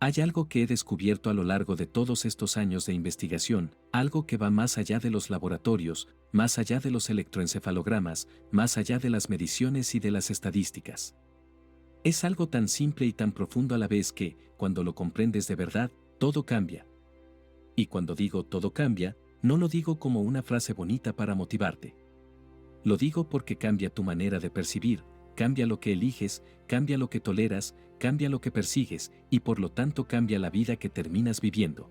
Hay algo que he descubierto a lo largo de todos estos años de investigación, algo que va más allá de los laboratorios, más allá de los electroencefalogramas, más allá de las mediciones y de las estadísticas. Es algo tan simple y tan profundo a la vez que, cuando lo comprendes de verdad, todo cambia. Y cuando digo todo cambia, no lo digo como una frase bonita para motivarte. Lo digo porque cambia tu manera de percibir, cambia lo que eliges, cambia lo que toleras, cambia lo que persigues, y por lo tanto cambia la vida que terminas viviendo.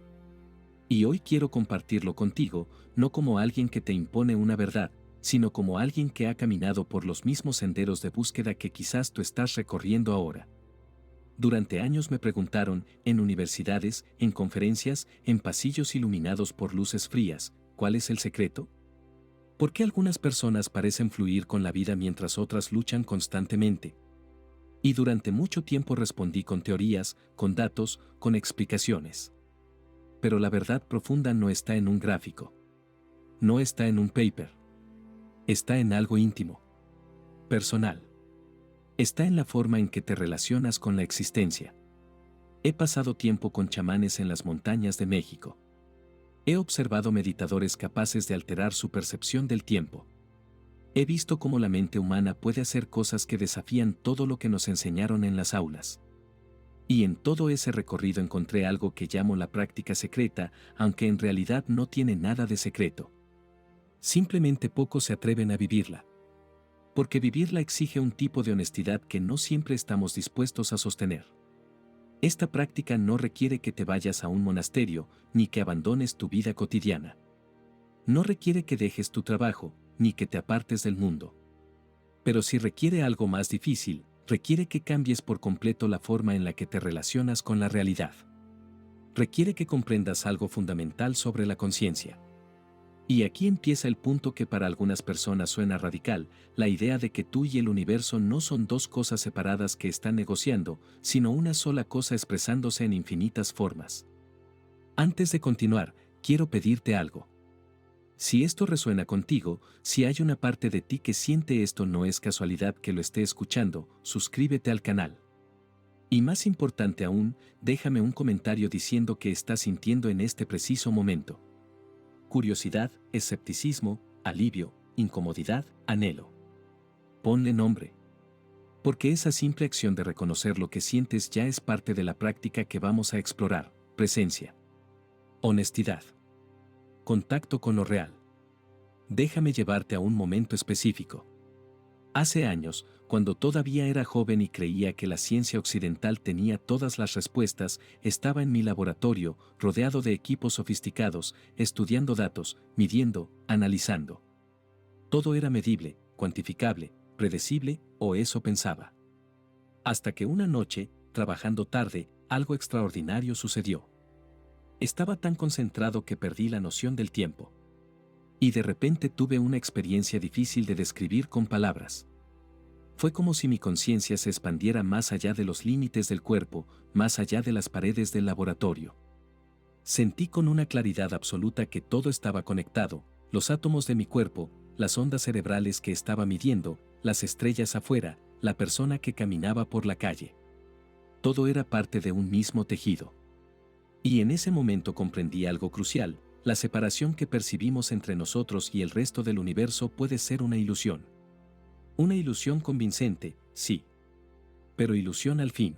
Y hoy quiero compartirlo contigo, no como alguien que te impone una verdad, sino como alguien que ha caminado por los mismos senderos de búsqueda que quizás tú estás recorriendo ahora. Durante años me preguntaron, en universidades, en conferencias, en pasillos iluminados por luces frías, ¿cuál es el secreto? ¿Por qué algunas personas parecen fluir con la vida mientras otras luchan constantemente? Y durante mucho tiempo respondí con teorías, con datos, con explicaciones. Pero la verdad profunda no está en un gráfico. No está en un paper. Está en algo íntimo. Personal. Está en la forma en que te relacionas con la existencia. He pasado tiempo con chamanes en las montañas de México. He observado meditadores capaces de alterar su percepción del tiempo. He visto cómo la mente humana puede hacer cosas que desafían todo lo que nos enseñaron en las aulas. Y en todo ese recorrido encontré algo que llamo la práctica secreta, aunque en realidad no tiene nada de secreto. Simplemente pocos se atreven a vivirla. Porque vivirla exige un tipo de honestidad que no siempre estamos dispuestos a sostener. Esta práctica no requiere que te vayas a un monasterio, ni que abandones tu vida cotidiana. No requiere que dejes tu trabajo, ni que te apartes del mundo. Pero sí requiere algo más difícil, requiere que cambies por completo la forma en la que te relacionas con la realidad. Requiere que comprendas algo fundamental sobre la conciencia. Y aquí empieza el punto que para algunas personas suena radical, la idea de que tú y el universo no son dos cosas separadas que están negociando, sino una sola cosa expresándose en infinitas formas. Antes de continuar, quiero pedirte algo. Si esto resuena contigo, si hay una parte de ti que siente esto, no es casualidad que lo esté escuchando, suscríbete al canal. Y más importante aún, déjame un comentario diciendo qué estás sintiendo en este preciso momento. Curiosidad, escepticismo, alivio, incomodidad, anhelo. Ponle nombre. Porque esa simple acción de reconocer lo que sientes ya es parte de la práctica que vamos a explorar. Presencia. Honestidad. Contacto con lo real. Déjame llevarte a un momento específico. Hace años, cuando todavía era joven y creía que la ciencia occidental tenía todas las respuestas, estaba en mi laboratorio, rodeado de equipos sofisticados, estudiando datos, midiendo, analizando. Todo era medible, cuantificable, predecible, o eso pensaba. Hasta que una noche, trabajando tarde, algo extraordinario sucedió. Estaba tan concentrado que perdí la noción del tiempo. Y de repente tuve una experiencia difícil de describir con palabras. Fue como si mi conciencia se expandiera más allá de los límites del cuerpo, más allá de las paredes del laboratorio. Sentí con una claridad absoluta que todo estaba conectado, los átomos de mi cuerpo, las ondas cerebrales que estaba midiendo, las estrellas afuera, la persona que caminaba por la calle. Todo era parte de un mismo tejido. Y en ese momento comprendí algo crucial. La separación que percibimos entre nosotros y el resto del universo puede ser una ilusión. Una ilusión convincente, sí. Pero ilusión al fin.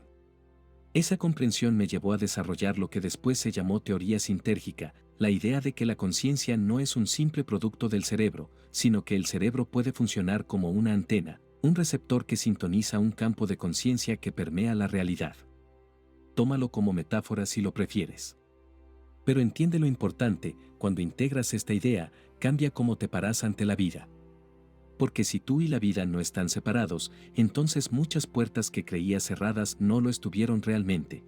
Esa comprensión me llevó a desarrollar lo que después se llamó teoría sintérgica, la idea de que la conciencia no es un simple producto del cerebro, sino que el cerebro puede funcionar como una antena, un receptor que sintoniza un campo de conciencia que permea la realidad. Tómalo como metáfora si lo prefieres. Pero entiende lo importante, cuando integras esta idea, cambia cómo te paras ante la vida. Porque si tú y la vida no están separados, entonces muchas puertas que creías cerradas no lo estuvieron realmente.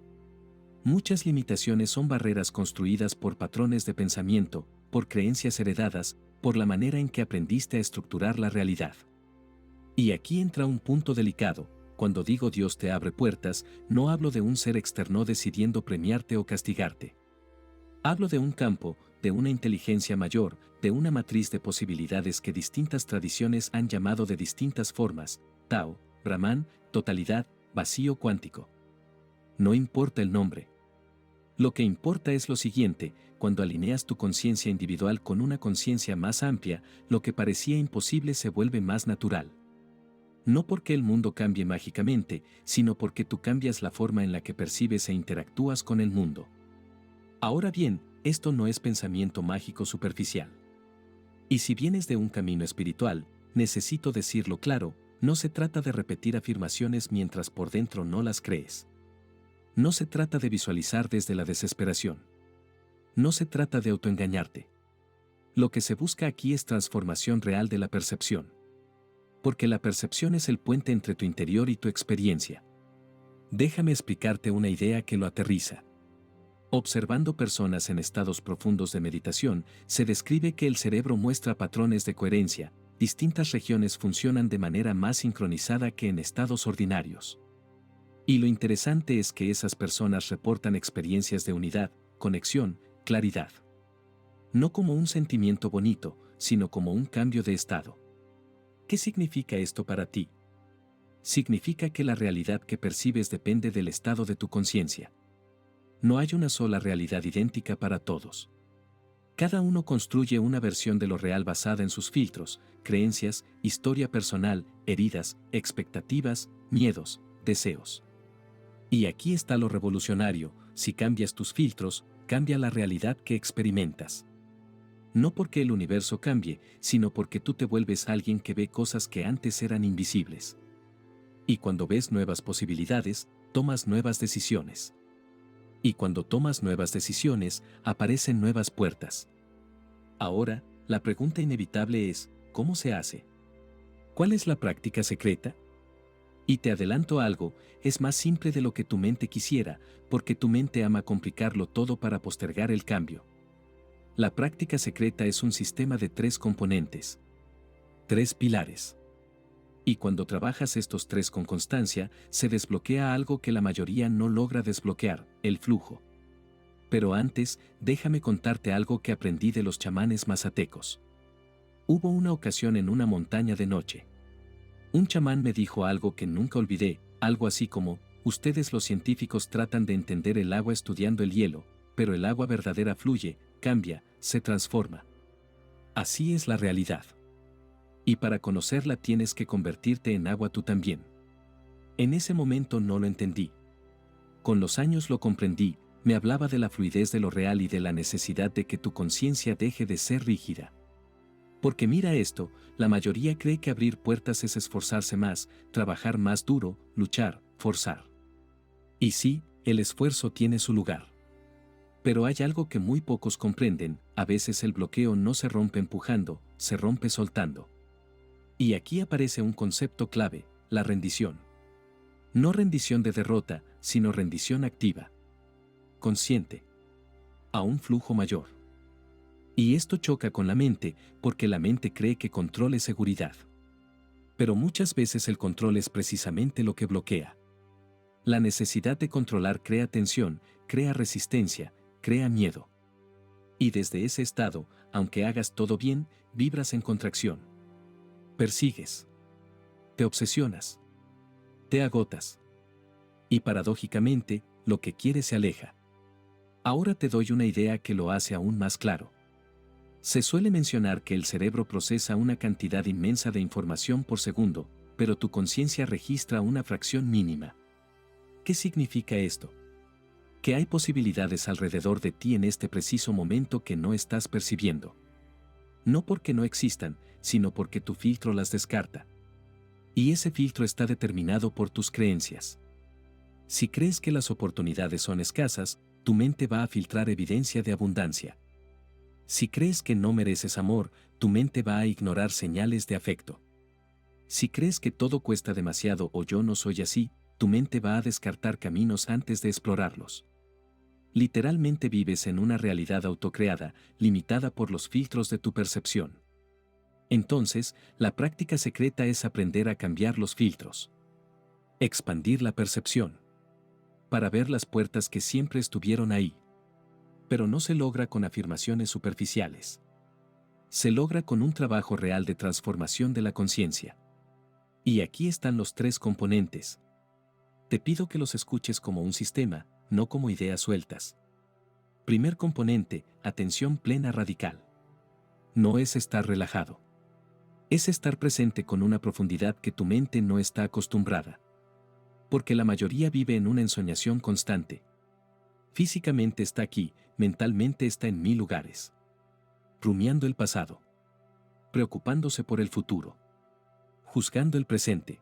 Muchas limitaciones son barreras construidas por patrones de pensamiento, por creencias heredadas, por la manera en que aprendiste a estructurar la realidad. Y aquí entra un punto delicado. Cuando digo Dios te abre puertas, no hablo de un ser externo decidiendo premiarte o castigarte. Hablo de un campo, de una inteligencia mayor, de una matriz de posibilidades que distintas tradiciones han llamado de distintas formas: Tao, Brahman, totalidad, vacío cuántico. No importa el nombre. Lo que importa es lo siguiente: cuando alineas tu conciencia individual con una conciencia más amplia, lo que parecía imposible se vuelve más natural. No porque el mundo cambie mágicamente, sino porque tú cambias la forma en la que percibes e interactúas con el mundo. Ahora bien, esto no es pensamiento mágico superficial. Y si vienes de un camino espiritual, necesito decirlo claro, no se trata de repetir afirmaciones mientras por dentro no las crees. No se trata de visualizar desde la desesperación. No se trata de autoengañarte. Lo que se busca aquí es transformación real de la percepción. Porque la percepción es el puente entre tu interior y tu experiencia. Déjame explicarte una idea que lo aterriza. Observando personas en estados profundos de meditación, se describe que el cerebro muestra patrones de coherencia, distintas regiones funcionan de manera más sincronizada que en estados ordinarios. Y lo interesante es que esas personas reportan experiencias de unidad, conexión, claridad. No como un sentimiento bonito, sino como un cambio de estado. ¿Qué significa esto para ti? Significa que la realidad que percibes depende del estado de tu conciencia. No hay una sola realidad idéntica para todos. Cada uno construye una versión de lo real basada en sus filtros, creencias, historia personal, heridas, expectativas, miedos, deseos. Y aquí está lo revolucionario: si cambias tus filtros, cambia la realidad que experimentas. No porque el universo cambie, sino porque tú te vuelves alguien que ve cosas que antes eran invisibles. Y cuando ves nuevas posibilidades, tomas nuevas decisiones. Y cuando tomas nuevas decisiones, aparecen nuevas puertas. Ahora, la pregunta inevitable es: ¿cómo se hace? ¿Cuál es la práctica secreta? Y te adelanto algo: es más simple de lo que tu mente quisiera, porque tu mente ama complicarlo todo para postergar el cambio. La práctica secreta es un sistema de 3 componentes. 3 pilares. Y cuando trabajas estos 3 con constancia, se desbloquea algo que la mayoría no logra desbloquear: el flujo. Pero antes, déjame contarte algo que aprendí de los chamanes mazatecos. Hubo una ocasión en una montaña de noche. Un chamán me dijo algo que nunca olvidé, algo así como: ustedes los científicos tratan de entender el agua estudiando el hielo, pero el agua verdadera fluye, cambia, se transforma. Así es la realidad. Y para conocerla tienes que convertirte en agua tú también. En ese momento no lo entendí. Con los años lo comprendí: me hablaba de la fluidez de lo real y de la necesidad de que tu conciencia deje de ser rígida. Porque mira esto: la mayoría cree que abrir puertas es esforzarse más, trabajar más duro, luchar, forzar. Y sí, el esfuerzo tiene su lugar. Pero hay algo que muy pocos comprenden: a veces el bloqueo no se rompe empujando, se rompe soltando. Y aquí aparece un concepto clave: la rendición. No rendición de derrota, sino rendición activa. Consciente. A un flujo mayor. Y esto choca con la mente, porque la mente cree que control es seguridad. Pero muchas veces el control es precisamente lo que bloquea. La necesidad de controlar crea tensión, crea resistencia, crea miedo. Y desde ese estado, aunque hagas todo bien, vibras en contracción. Persigues. Te obsesionas. Te agotas. Y paradójicamente, lo que quieres se aleja. Ahora te doy una idea que lo hace aún más claro. Se suele mencionar que el cerebro procesa una cantidad inmensa de información por segundo, pero tu conciencia registra una fracción mínima. ¿Qué significa esto? Que hay posibilidades alrededor de ti en este preciso momento que no estás percibiendo. No porque no existan, sino porque tu filtro las descarta. Y ese filtro está determinado por tus creencias. Si crees que las oportunidades son escasas, tu mente va a filtrar evidencia de abundancia. Si crees que no mereces amor, tu mente va a ignorar señales de afecto. Si crees que todo cuesta demasiado o yo no soy así, tu mente va a descartar caminos antes de explorarlos. Literalmente vives en una realidad autocreada, limitada por los filtros de tu percepción. Entonces, la práctica secreta es aprender a cambiar los filtros. Expandir la percepción. Para ver las puertas que siempre estuvieron ahí. Pero no se logra con afirmaciones superficiales. Se logra con un trabajo real de transformación de la conciencia. Y aquí están los 3 componentes. Te pido que los escuches como un sistema, no como ideas sueltas. Primer componente, atención plena radical. No es estar relajado. Es estar presente con una profundidad que tu mente no está acostumbrada. Porque la mayoría vive en una ensoñación constante. Físicamente está aquí, mentalmente está en 1000 lugares. Rumiando el pasado. Preocupándose por el futuro. Juzgando el presente.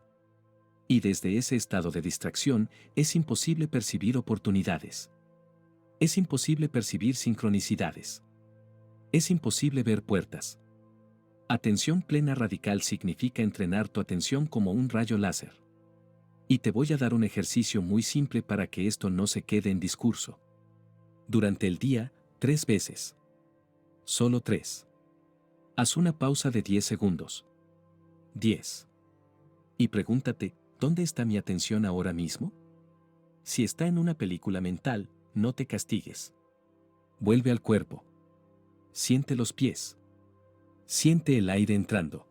Y desde ese estado de distracción es imposible percibir oportunidades. Es imposible percibir sincronicidades. Es imposible ver puertas. Atención plena radical significa entrenar tu atención como un rayo láser. Y te voy a dar un ejercicio muy simple para que esto no se quede en discurso. Durante el día, 3 veces. Solo 3. Haz una pausa de 10 segundos. 10. Y pregúntate, ¿dónde está mi atención ahora mismo? Si está en una película mental, no te castigues. Vuelve al cuerpo. Siente los pies. Siente el aire entrando.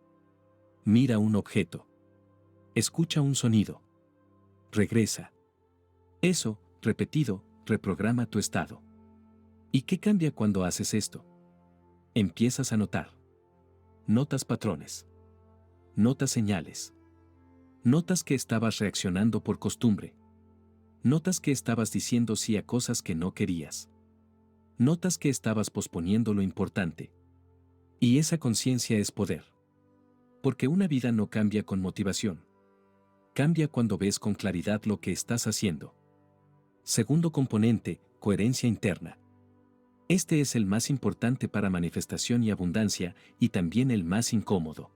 Mira un objeto. Escucha un sonido. Regresa. Eso, repetido, reprograma tu estado. ¿Y qué cambia cuando haces esto? Empiezas a notar. Notas patrones. Notas señales. Notas que estabas reaccionando por costumbre. Notas que estabas diciendo sí a cosas que no querías. Notas que estabas posponiendo lo importante. Y esa conciencia es poder. Porque una vida no cambia con motivación. Cambia cuando ves con claridad lo que estás haciendo. Segundo componente, coherencia interna. Este es el más importante para manifestación y abundancia, y también el más incómodo.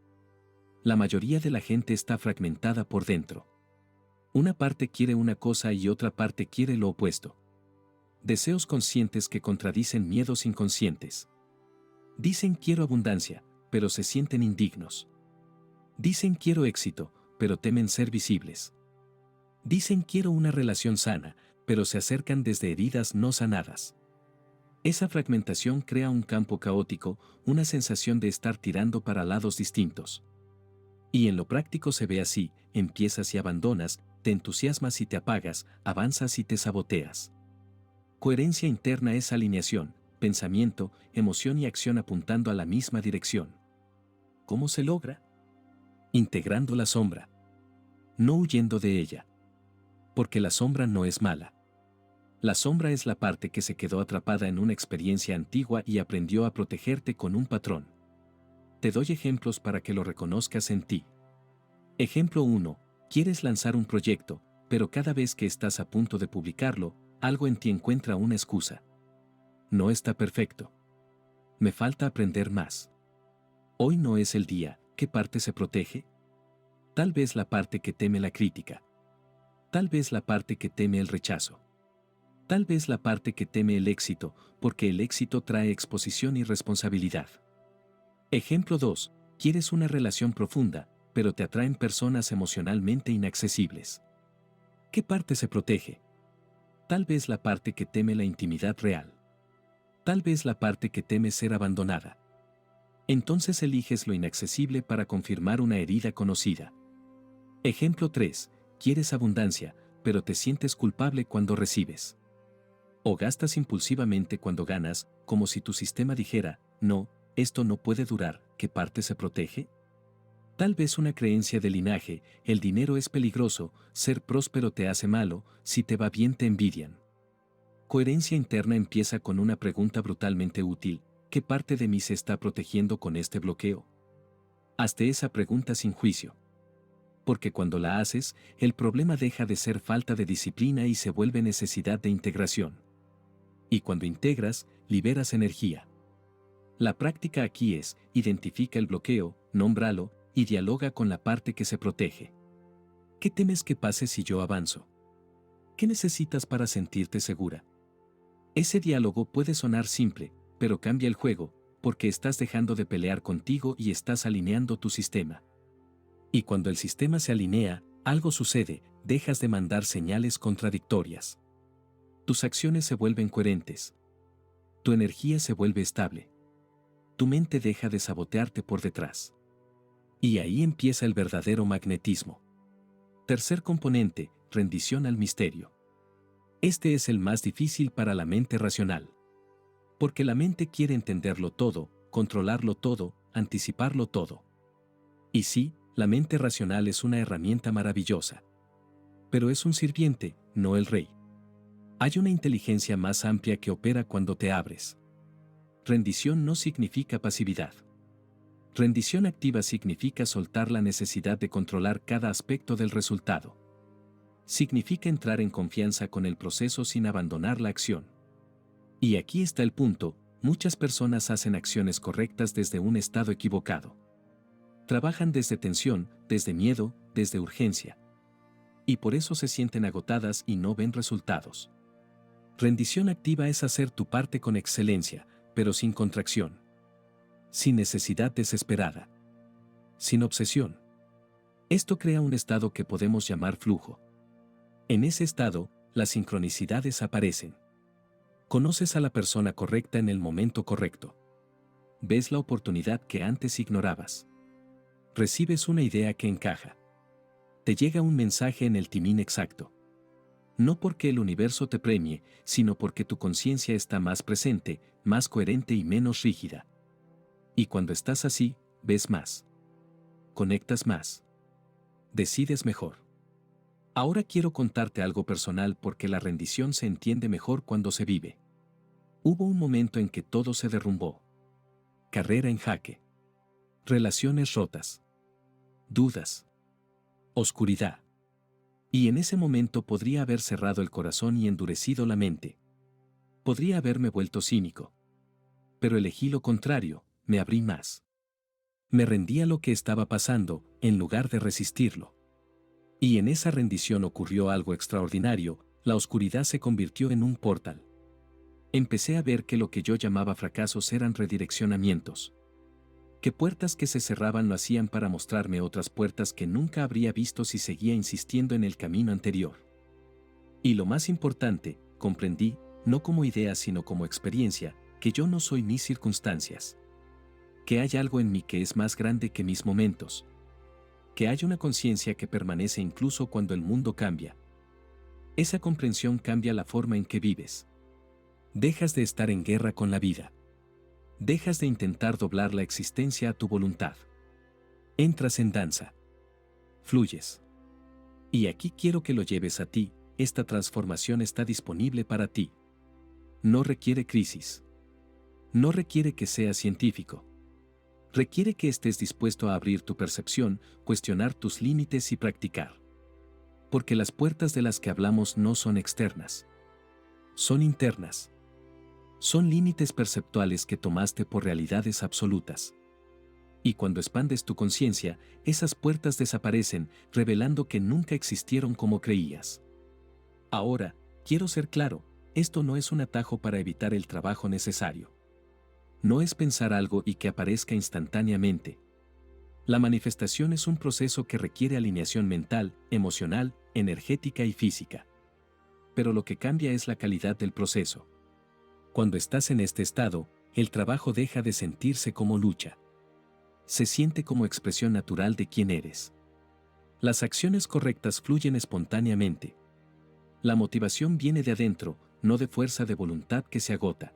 La mayoría de la gente está fragmentada por dentro. Una parte quiere una cosa y otra parte quiere lo opuesto. Deseos conscientes que contradicen miedos inconscientes. Dicen quiero abundancia, pero se sienten indignos. Dicen quiero éxito, pero temen ser visibles. Dicen quiero una relación sana, pero se acercan desde heridas no sanadas. Esa fragmentación crea un campo caótico, una sensación de estar tirando para lados distintos. Y en lo práctico se ve así, empiezas y abandonas, te entusiasmas y te apagas, avanzas y te saboteas. Coherencia interna es alineación, pensamiento, emoción y acción apuntando a la misma dirección. ¿Cómo se logra? Integrando la sombra. No huyendo de ella. Porque la sombra no es mala. La sombra es la parte que se quedó atrapada en una experiencia antigua y aprendió a protegerte con un patrón. Te doy ejemplos para que lo reconozcas en ti. Ejemplo 1. Quieres lanzar un proyecto, pero cada vez que estás a punto de publicarlo, algo en ti encuentra una excusa. No está perfecto. Me falta aprender más. Hoy no es el día. ¿Qué parte se protege? Tal vez la parte que teme la crítica. Tal vez la parte que teme el rechazo. Tal vez la parte que teme el éxito, porque el éxito trae exposición y responsabilidad. Ejemplo 2. Quieres una relación profunda, pero te atraen personas emocionalmente inaccesibles. ¿Qué parte se protege? Tal vez la parte que teme la intimidad real. Tal vez la parte que teme ser abandonada. Entonces eliges lo inaccesible para confirmar una herida conocida. Ejemplo 3. Quieres abundancia, pero te sientes culpable cuando recibes. O gastas impulsivamente cuando ganas, como si tu sistema dijera, no, esto no puede durar. ¿Qué parte se protege? Tal vez una creencia de linaje, el dinero es peligroso, ser próspero te hace malo, si te va bien te envidian. Coherencia interna empieza con una pregunta brutalmente útil, ¿qué parte de mí se está protegiendo con este bloqueo? Hazte esa pregunta sin juicio. Porque cuando la haces, el problema deja de ser falta de disciplina y se vuelve necesidad de integración. Y cuando integras, liberas energía. La práctica aquí es, identifica el bloqueo, nómbralo, y dialoga con la parte que se protege. ¿Qué temes que pase si yo avanzo? ¿Qué necesitas para sentirte segura? Ese diálogo puede sonar simple, pero cambia el juego, porque estás dejando de pelear contigo y estás alineando tu sistema. Y cuando el sistema se alinea, algo sucede, dejas de mandar señales contradictorias. Tus acciones se vuelven coherentes. Tu energía se vuelve estable. Tu mente deja de sabotearte por detrás. Y ahí empieza el verdadero magnetismo. Tercer componente, rendición al misterio. Este es el más difícil para la mente racional. Porque la mente quiere entenderlo todo, controlarlo todo, anticiparlo todo. Y sí, la mente racional es una herramienta maravillosa. Pero es un sirviente, no el rey. Hay una inteligencia más amplia que opera cuando te abres. Rendición no significa pasividad. Rendición activa significa soltar la necesidad de controlar cada aspecto del resultado. Significa entrar en confianza con el proceso sin abandonar la acción. Y aquí está el punto, muchas personas hacen acciones correctas desde un estado equivocado. Trabajan desde tensión, desde miedo, desde urgencia. Y por eso se sienten agotadas y no ven resultados. Rendición activa es hacer tu parte con excelencia, pero sin contracción. Sin necesidad desesperada. Sin obsesión. Esto crea un estado que podemos llamar flujo. En ese estado, las sincronicidades aparecen. Conoces a la persona correcta en el momento correcto. Ves la oportunidad que antes ignorabas. Recibes una idea que encaja. Te llega un mensaje en el timín exacto. No porque el universo te premie, sino porque tu conciencia está más presente, más coherente y menos rígida. Y cuando estás así, ves más. Conectas más. Decides mejor. Ahora quiero contarte algo personal porque la rendición se entiende mejor cuando se vive. Hubo un momento en que todo se derrumbó. Carrera en jaque. Relaciones rotas. Dudas. Oscuridad. Y en ese momento podría haber cerrado el corazón y endurecido la mente. Podría haberme vuelto cínico. Pero elegí lo contrario, me abrí más. Me rendí a lo que estaba pasando, en lugar de resistirlo. Y en esa rendición ocurrió algo extraordinario, la oscuridad se convirtió en un portal. Empecé a ver que lo que yo llamaba fracasos eran redireccionamientos. Que puertas que se cerraban lo hacían para mostrarme otras puertas que nunca habría visto si seguía insistiendo en el camino anterior. Y lo más importante, comprendí, no como idea sino como experiencia, que yo no soy mis circunstancias. Que hay algo en mí que es más grande que mis momentos. Que hay una conciencia que permanece incluso cuando el mundo cambia. Esa comprensión cambia la forma en que vives. Dejas de estar en guerra con la vida. Dejas de intentar doblar la existencia a tu voluntad. Entras en danza. Fluyes. Y aquí quiero que lo lleves a ti, esta transformación está disponible para ti. No requiere crisis. No requiere que seas científico. Requiere que estés dispuesto a abrir tu percepción, cuestionar tus límites y practicar. Porque las puertas de las que hablamos no son externas. Son internas. Son límites perceptuales que tomaste por realidades absolutas. Y cuando expandes tu conciencia, esas puertas desaparecen, revelando que nunca existieron como creías. Ahora, quiero ser claro, esto no es un atajo para evitar el trabajo necesario. No es pensar algo y que aparezca instantáneamente. La manifestación es un proceso que requiere alineación mental, emocional, energética y física. Pero lo que cambia es la calidad del proceso. Cuando estás en este estado, el trabajo deja de sentirse como lucha. Se siente como expresión natural de quién eres. Las acciones correctas fluyen espontáneamente. La motivación viene de adentro, no de fuerza de voluntad que se agota.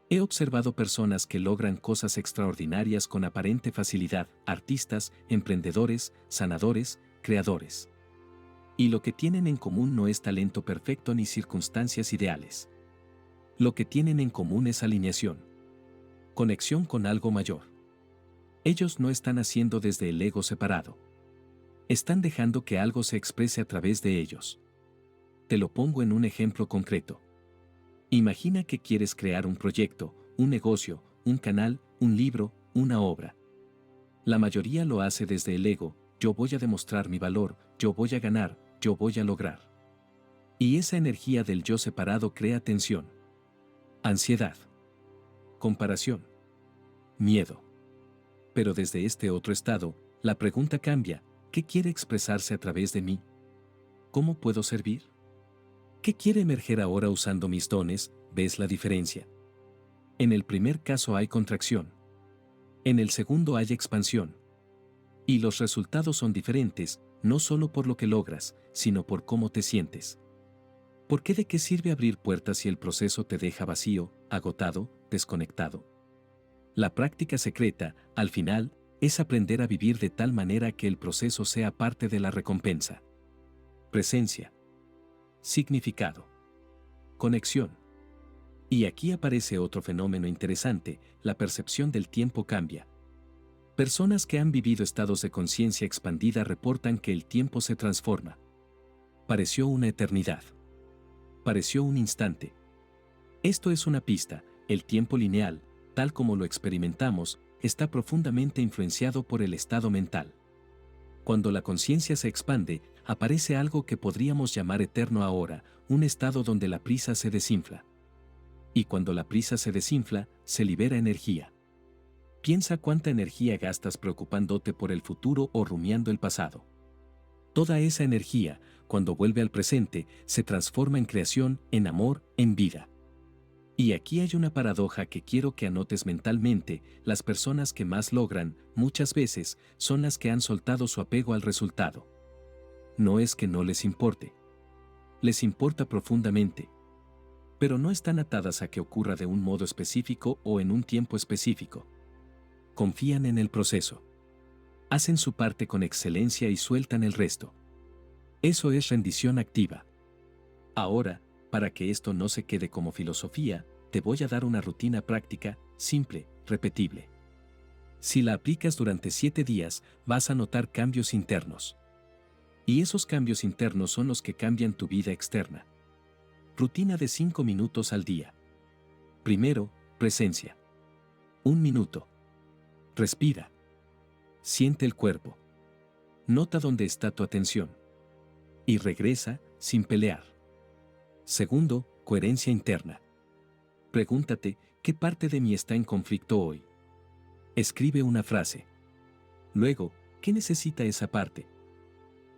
He observado personas que logran cosas extraordinarias con aparente facilidad, artistas, emprendedores, sanadores, creadores. Y lo que tienen en común no es talento perfecto ni circunstancias ideales. Lo que tienen en común es alineación. Conexión con algo mayor. Ellos no están haciendo desde el ego separado. Están dejando que algo se exprese a través de ellos. Te lo pongo en un ejemplo concreto. Imagina que quieres crear un proyecto, un negocio, un canal, un libro, una obra. La mayoría lo hace desde el ego, yo voy a demostrar mi valor, yo voy a ganar, yo voy a lograr. Y esa energía del yo separado crea tensión, ansiedad, comparación, miedo. Pero desde este otro estado, la pregunta cambia, ¿qué quiere expresarse a través de mí? ¿Cómo puedo servir? ¿Qué quiere emerger ahora usando mis dones? ¿Ves la diferencia? En el primer caso hay contracción. En el segundo hay expansión. Y los resultados son diferentes, no solo por lo que logras, sino por cómo te sientes. ¿Por qué de qué sirve abrir puertas si el proceso te deja vacío, agotado, desconectado? La práctica secreta, al final, es aprender a vivir de tal manera que el proceso sea parte de la recompensa. Presencia. Significado. Conexión. Y aquí aparece otro fenómeno interesante: la percepción del tiempo cambia. Personas que han vivido estados de conciencia expandida reportan que el tiempo se transforma. Pareció una eternidad. Pareció un instante. Esto es una pista: el tiempo lineal, tal como lo experimentamos, está profundamente influenciado por el estado mental. Cuando la conciencia se expande, aparece algo que podríamos llamar eterno ahora, un estado donde la prisa se desinfla. Y cuando la prisa se desinfla, se libera energía. Piensa cuánta energía gastas preocupándote por el futuro o rumiando el pasado. Toda esa energía, cuando vuelve al presente, se transforma en creación, en amor, en vida. Y aquí hay una paradoja que quiero que anotes mentalmente: las personas que más logran, muchas veces, son las que han soltado su apego al resultado. No es que no les importe. Les importa profundamente. Pero no están atadas a que ocurra de un modo específico o en un tiempo específico. Confían en el proceso. Hacen su parte con excelencia y sueltan el resto. Eso es rendición activa. Ahora, para que esto no se quede como filosofía, te voy a dar una rutina práctica, simple, repetible. Si la aplicas durante 7 días, vas a notar cambios internos. Y esos cambios internos son los que cambian tu vida externa. Rutina de 5 minutos al día. Primero, presencia. 1 minuto. Respira. Siente el cuerpo. Nota dónde está tu atención. Y regresa, sin pelear. Segundo, coherencia interna. Pregúntate: ¿qué parte de mí está en conflicto hoy? Escribe una frase. Luego, ¿qué necesita esa parte?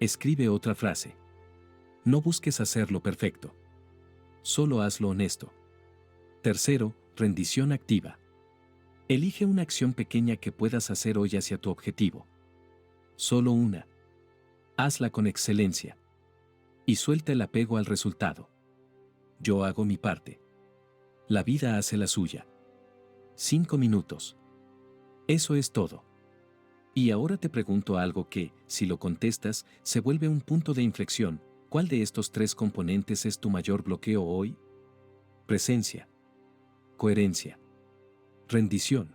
Escribe otra frase. No busques hacerlo perfecto. Solo hazlo honesto. Tercero, rendición activa. Elige una acción pequeña que puedas hacer hoy hacia tu objetivo. Solo una. Hazla con excelencia. Y suelta el apego al resultado. Yo hago mi parte. La vida hace la suya. 5 minutos. Eso es todo. Y ahora te pregunto algo que, si lo contestas, se vuelve un punto de inflexión: ¿cuál de estos 3 componentes es tu mayor bloqueo hoy? Presencia. Coherencia. Rendición.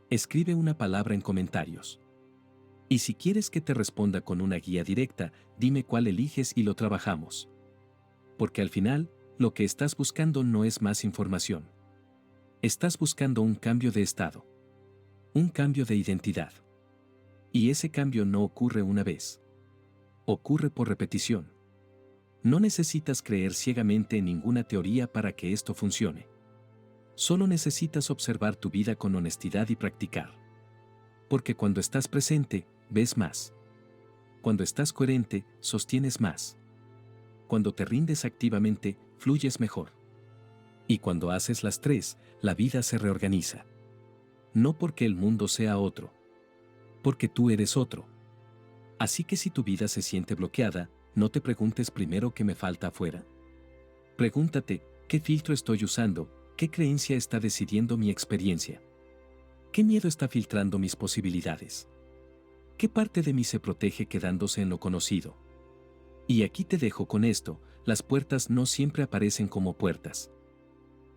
Escribe una palabra en comentarios. Y si quieres que te responda con una guía directa, dime cuál eliges y lo trabajamos. Porque al final, lo que estás buscando no es más información. Estás buscando un cambio de estado. Un cambio de identidad. Y ese cambio no ocurre una vez. Ocurre por repetición. No necesitas creer ciegamente en ninguna teoría para que esto funcione. Solo necesitas observar tu vida con honestidad y practicar. Porque cuando estás presente, ves más. Cuando estás coherente, sostienes más. Cuando te rindes activamente, fluyes mejor. Y cuando haces las 3, la vida se reorganiza. No porque el mundo sea otro. Porque tú eres otro. Así que si tu vida se siente bloqueada, no te preguntes primero qué me falta afuera. Pregúntate: ¿qué filtro estoy usando? ¿Qué creencia está decidiendo mi experiencia? ¿Qué miedo está filtrando mis posibilidades? ¿Qué parte de mí se protege quedándose en lo conocido? Y aquí te dejo con esto: las puertas no siempre aparecen como puertas.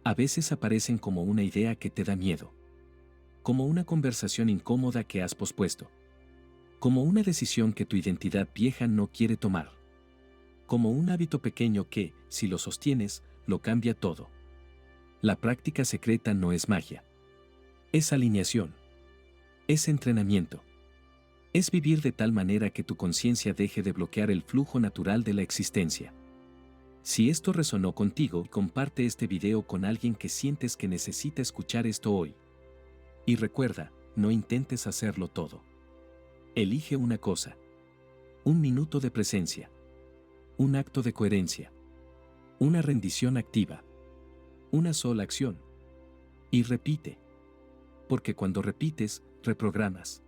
A veces aparecen como una idea que te da miedo. Como una conversación incómoda que has pospuesto. Como una decisión que tu identidad vieja no quiere tomar. Como un hábito pequeño que, si lo sostienes, lo cambia todo. La práctica secreta no es magia. Es alineación. Es entrenamiento. Es vivir de tal manera que tu conciencia deje de bloquear el flujo natural de la existencia. Si esto resonó contigo, comparte este video con alguien que sientes que necesita escuchar esto hoy. Y recuerda, no intentes hacerlo todo. Elige una cosa. 1 minuto de presencia. Un acto de coherencia. Una rendición activa. Una sola acción. Y repite. Porque cuando repites, reprogramas.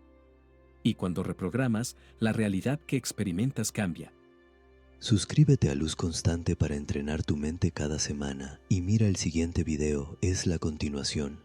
Y cuando reprogramas, la realidad que experimentas cambia. Suscríbete a Luz Constante para entrenar tu mente cada semana y mira el siguiente video, es la continuación.